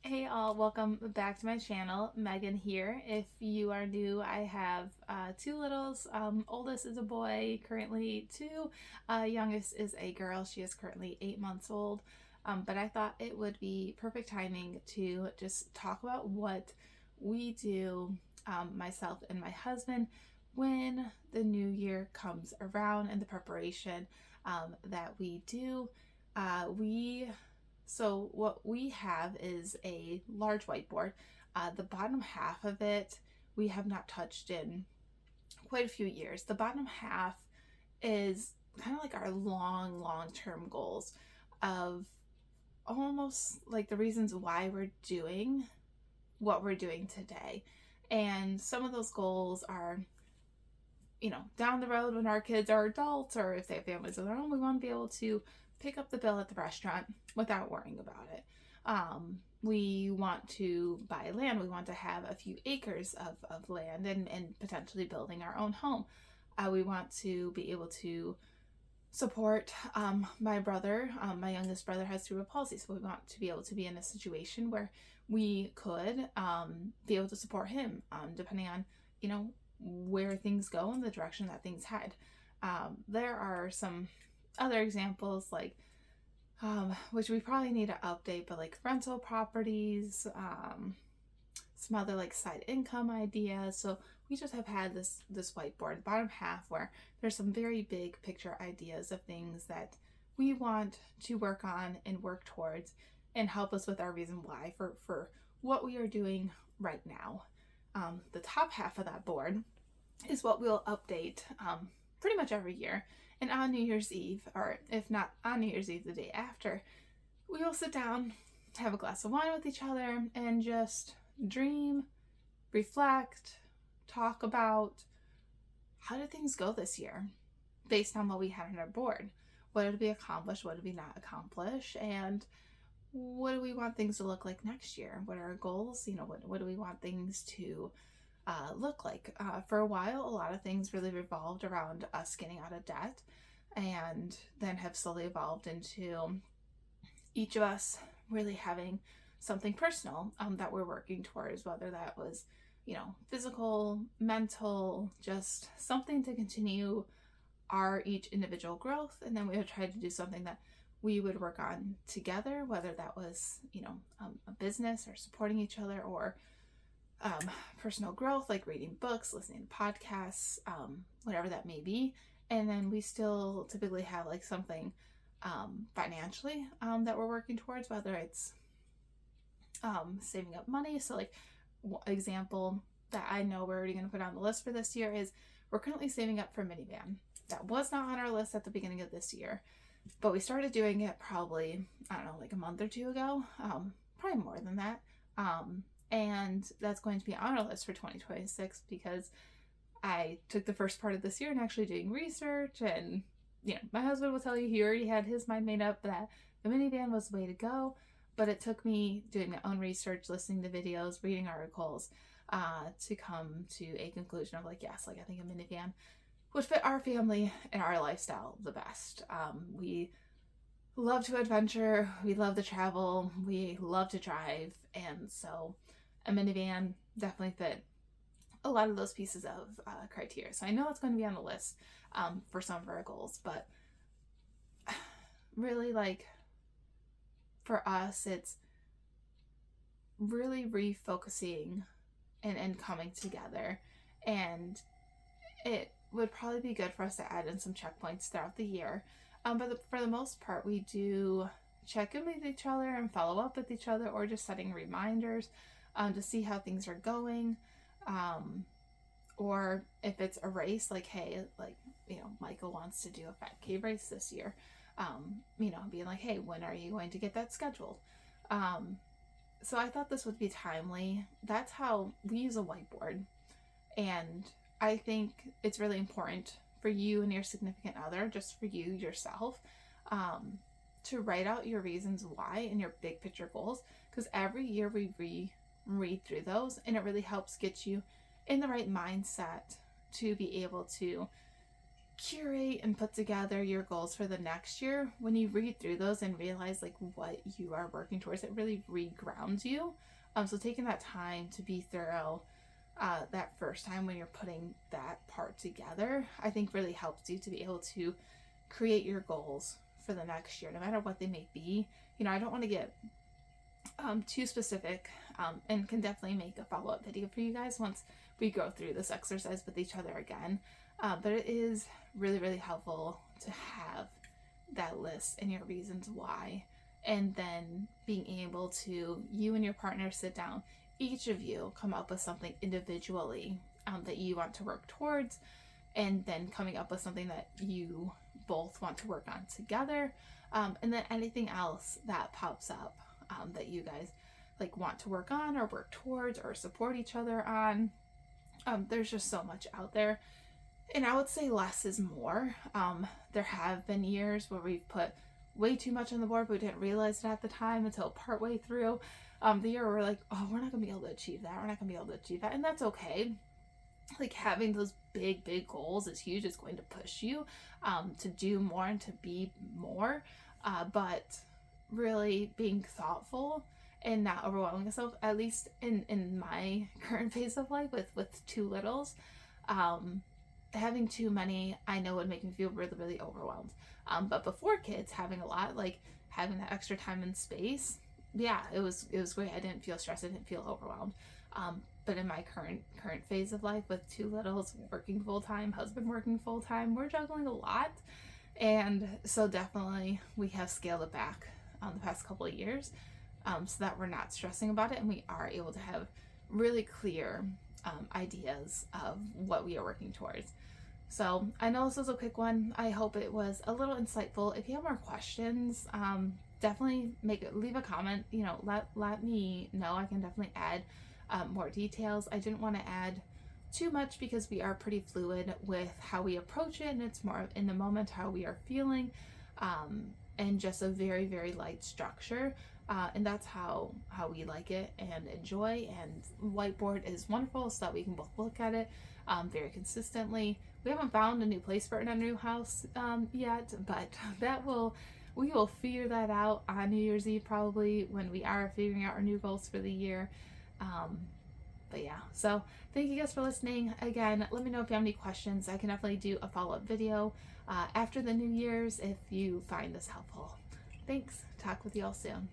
Hey all, welcome back to my channel. Megan here. If you are new, I have two littles. Oldest is a boy, currently 2. Youngest is a girl. She is currently 8 months old. But I thought it would be perfect timing to just talk about what we do, myself and my husband, when the new year comes around and the preparation that we do. So what we have is a large whiteboard. The bottom half of it we have not touched in quite a few years. The bottom half is kind of like our long-term goals of almost like the reasons why we're doing what we're doing today. And some of those goals are, down the road when our kids are adults or if they have families of their own, we want to be able to pick up the bill at the restaurant without worrying about it. We want to buy land. We want to have a few acres of land and potentially building our own home. We want to be able to support my brother. My youngest brother has cerebral palsy, so we want to be able to be in a situation where we could be able to support him, depending on, where things go and the direction that things head. There are some other examples like which we probably need to update, but like rental properties, some other like side income ideas. So we just have had this whiteboard, bottom half, where there's some very big picture ideas of things that we want to work on and work towards and help us with our reason why for what we are doing right now. The top half of that board is what we'll update pretty much every year. And on New Year's Eve, or if not on New Year's Eve, the day after, we will sit down, have a glass of wine with each other, and just dream, reflect, talk about how did things go this year based on what we had on our board. What did we accomplish? What did we not accomplish? And what do we want things to look like next year? What are our goals? What do we want things to look like? For a while, a lot of things really revolved around us getting out of debt, and then have slowly evolved into each of us really having something personal that we're working towards, whether that was, physical, mental, just something to continue our each individual growth. And then we would try to do something that we would work on together, whether that was, a business or supporting each other, or personal growth, like reading books, listening to podcasts, whatever that may be. And then we still typically have like something financially that we're working towards, whether it's saving up money. So like example that I know we're already going to put on the list for this year is we're currently saving up for a minivan. That was not on our list at the beginning of this year, but we started doing it probably, I don't know, like a month or two ago, probably more than that. And that's going to be on our list for 2026 because I took the first part of this year and actually doing research, and my husband will tell you he already had his mind made up that the minivan was the way to go. But it took me doing my own research, listening to videos, reading articles, to come to a conclusion of like, yes, like I think a minivan would fit our family and our lifestyle the best. We love to adventure, we love to travel, we love to drive, and so a minivan definitely fit a lot of those pieces of criteria. So I know it's going to be on the list for some of our goals, but really, like, for us, it's really refocusing and coming together. And it would probably be good for us to add in some checkpoints throughout the year. But for the most part, we do check in with each other and follow up with each other, or just setting reminders to see how things are going. Or if it's a race, like, hey, like, Michael wants to do a 5K race this year. Being like, hey, when are you going to get that scheduled? So I thought this would be timely. That's how we use a whiteboard. And I think it's really important for you and your significant other, just for you yourself, to write out your reasons why and your big picture goals. Because every year we read through those, and it really helps get you in the right mindset to be able to curate and put together your goals for the next year, when you read through those and realize like what you are working towards, it really regrounds you. So taking that time to be thorough that first time when you're putting that part together, I think really helps you to be able to create your goals for the next year, no matter what they may be. I don't want to get too specific, and can definitely make a follow-up video for you guys once we go through this exercise with each other again. But it is really, really helpful to have that list and your reasons why, and then being able to, you and your partner sit down, each of you come up with something individually that you want to work towards, and then coming up with something that you both want to work on together, and then anything else that pops up that you guys like want to work on or work towards or support each other on. There's just so much out there, and I would say less is more. There have been years where we've put way too much on the board, but we didn't realize it at the time until partway through the year. We're like, oh, we're not gonna be able to achieve that, we're not gonna be able to achieve that, and that's okay. Like, having those big goals is huge. It's going to push you to do more and to be more, but really being thoughtful and not overwhelming yourself, at least in my current phase of life with two littles. Having too many, I know, would make me feel really, really overwhelmed. But before kids, having a lot, like having that extra time and space, yeah, it was great. I didn't feel stressed. I didn't feel overwhelmed. But in my current phase of life with two littles, working full-time, husband working full-time, we're juggling a lot. And so definitely we have scaled it back the past couple of years, so that we're not stressing about it, and we are able to have really clear ideas of what we are working towards. So I know this was a quick one. I hope it was a little insightful. If you have more questions, definitely leave a comment. Let me know. I can definitely add more details. I didn't want to add too much because we are pretty fluid with how we approach it, and it's more in the moment how we are feeling, and just a very, very light structure, and that's how we like it and enjoy. And whiteboard is wonderful so that we can both look at it very consistently. We haven't found a new place for it in our new house yet, but we will figure that out on New Year's Eve, probably, when we are figuring out our new goals for the year. But yeah, so thank you guys for listening. Again, let me know if you have any questions. I can definitely do a follow-up video after the New Year's if you find this helpful. Thanks. Talk with you all soon.